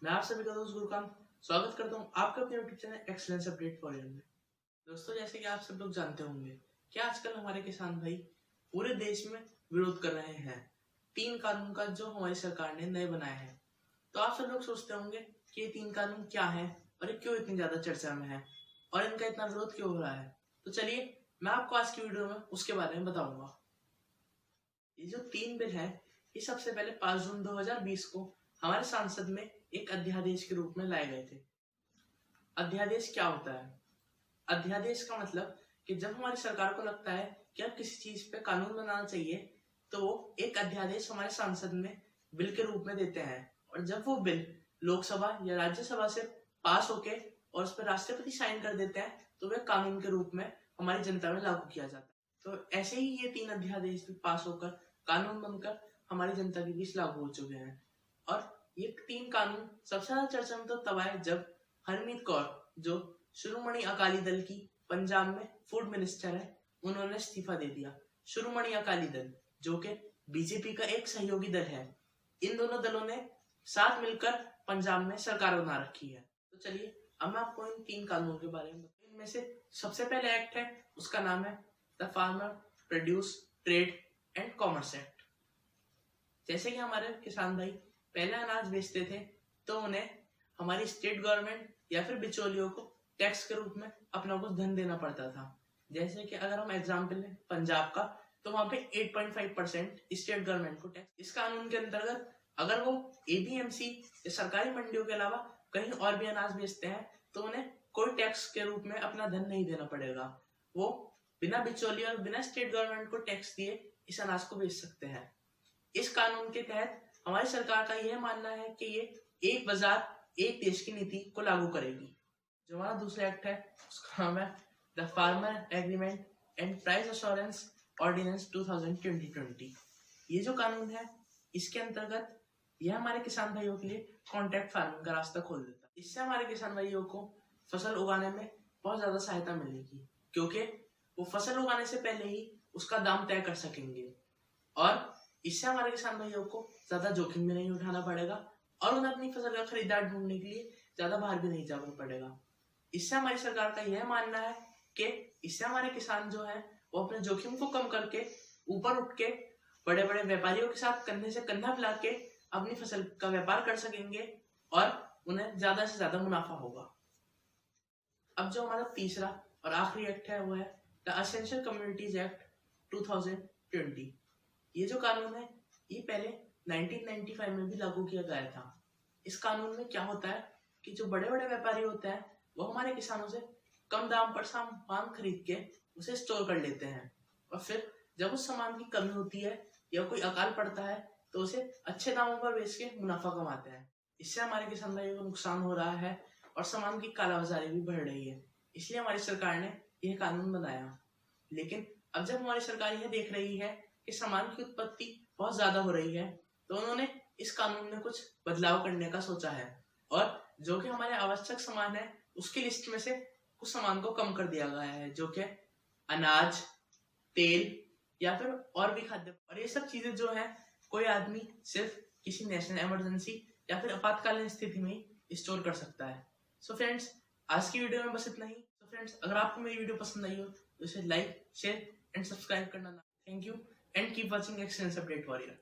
मैं आप सभी का दोस्त गुरुकांत स्वागत करता हूं आपके अपने YouTube channel excellence update for year में। दोस्तों, जैसे कि आप सब लोग जानते होंगे कि आजकल हमारे किसान भाई पूरे देश में विरोध कर रहे हैं 3 कानून का जो हमारी सरकार ने नए बनाए हैं। तो आप सब लोग सोचते होंगे कि ये 3 कानून क्या है और ये क्यों इतनी ज्यादा चर्चा में है और इनका इतना विरोध क्यों हो रहा है। तो चलिए मैं आपको आज की वीडियो में उसके बारे में बताऊंगा। ये जो 3 बिल है ये सबसे पहले 5 जून 2020 को हमारे संसद में एक अध्यादेश के रूप में लाए गए थे। अध्यादेश क्या होता है? अध्यादेश का मतलब कि जब हमारी सरकार को लगता है कि अब किसी चीज पे कानून बनाना चाहिए तो वो एक अध्यादेश हमारे संसद में बिल के रूप में देते हैं, और जब वो बिल लोकसभा या राज्यसभा से पास होके और उस पर राष्ट्रपति साइन कर देते हैं तो वह कानून के रूप में हमारी जनता में लागू किया जाता है। तो ऐसे ही ये 3 अध्यादेश भी पास होकर कानून बनकर हमारी जनता के बीच लागू हो चुके हैं। और ये 3 कानून सबसे ज्यादा चर्चा में तो तब आए जब हरमीत कौर, जो शिरोमणि अकाली दल की पंजाब में फूड मिनिस्टर है, उन्होंने इस्तीफा दे दिया। शिरोमणि अकाली दल जो कि बीजेपी का एक सहयोगी दल है, इन दोनों दलों ने साथ मिलकर पंजाब में सरकार बना रखी है। तो चलिए अब मैं आपको इन 3 कानूनों के बारे में बताऊं। इनमें से सबसे पहले एक्ट है, उसका नाम है the farmer produce trade and commerce act. जैसे कि हमारे किसान भाई पहले अनाज बेचते थे तो उन्हें हमारी स्टेट गवर्नमेंट या फिर बिचौलियों को टैक्स के रूप में अपना कुछ धन देना पड़ता था। जैसे कि अगर हम एग्जाम्पल लें पंजाब का, तो वहां पे 8.5% स्टेट गवर्नमेंट को टैक्स। इस कानून के अंतर्गत अगर वो एपीएमसी या सरकारी मंडियों के अलावा कहीं और भी अनाज बेचते हैं तो उन्हें कोई टैक्स के रूप में अपना धन नहीं देना पड़ेगा। वो बिना बिचौलियों और बिना स्टेट गवर्नमेंट को टैक्स दिए इस अनाज को बेच सकते हैं। इस कानून के तहत हमारी सरकार का यह मानना है कि ये एक बाजार एक देश की नीति को लागू करेगी। जो हमारा दूसरा एक्ट है उसका नाम है the farmer agreement and price assurance ordinance 2020। ये जो कानून है इसके अंतर्गत यह हमारे किसान भाइयों के लिए कॉन्ट्रैक्ट फार्मिंग का रास्ता खोल देता है। इससे हमारे किसान भाइयों को फसल उगाने में बहुत ज्यादा सहायता मिलेगी, क्योंकि वो फसल उगाने से पहले ही उसका दाम तय कर सकेंगे, और इससे हमारे किसान भाइयों को ज्यादा जोखिम भी नहीं उठाना पड़ेगा और उन्हें अपनी फसल का खरीदार ढूंढने के लिए ज्यादा बाहर भी नहीं जाना पड़ेगा। इससे हमारी सरकार का यह मानना है कि इससे हमारे किसान जो है वो अपने जोखिम को कम करके ऊपर उठ के बड़े बड़े व्यापारियों के साथ कंधे से कंधा मिला के अपनी फसल का व्यापार कर सकेंगे और उन्हें ज्यादा से ज्यादा मुनाफा होगा। अब जो हमारा तीसरा और आखिरी एक्ट है वो है द एसेंशियल कम्युनिटीज एक्ट 2020। ये जो कानून है ये पहले 1995 में भी लागू किया गया था। इस कानून में क्या होता है कि जो बड़े बड़े व्यापारी होते हैं वो हमारे किसानों से कम दाम पर सामान खरीद के उसे स्टोर कर लेते हैं, और फिर जब उस सामान की कमी होती है या कोई अकाल पड़ता है तो उसे अच्छे दामों पर बेच के मुनाफा कमाते हैं। इससे हमारे किसान भाइयों को नुकसान हो रहा है और सामान की कालाबाजारी भी बढ़ रही है। इसलिए हमारी सरकार ने यह कानून बनाया। लेकिन अब जब हमारी सरकार यह देख रही है कि सामान की उत्पत्ति बहुत ज्यादा हो रही है तो उन्होंने इस कानून में कुछ बदलाव करने का सोचा है, और जो कि हमारे आवश्यक सामान है उसकी लिस्ट में से कुछ सामान को कम कर दिया गया है, जो कि अनाज, तेल या फिर और भी खाद्य। और ये सब चीजें जो है कोई आदमी सिर्फ किसी नेशनल इमरजेंसी या फिर आपातकालीन स्थिति में स्टोर कर सकता है। सो फ्रेंड्स, आज की वीडियो में बस इतना ही। तो फ्रेंड्स, अगर आपको मेरी वीडियो पसंद आई हो तो इसे लाइक, शेयर एंड सब्सक्राइब करना ना। Thank you and keep watching Excellence Update Warrior.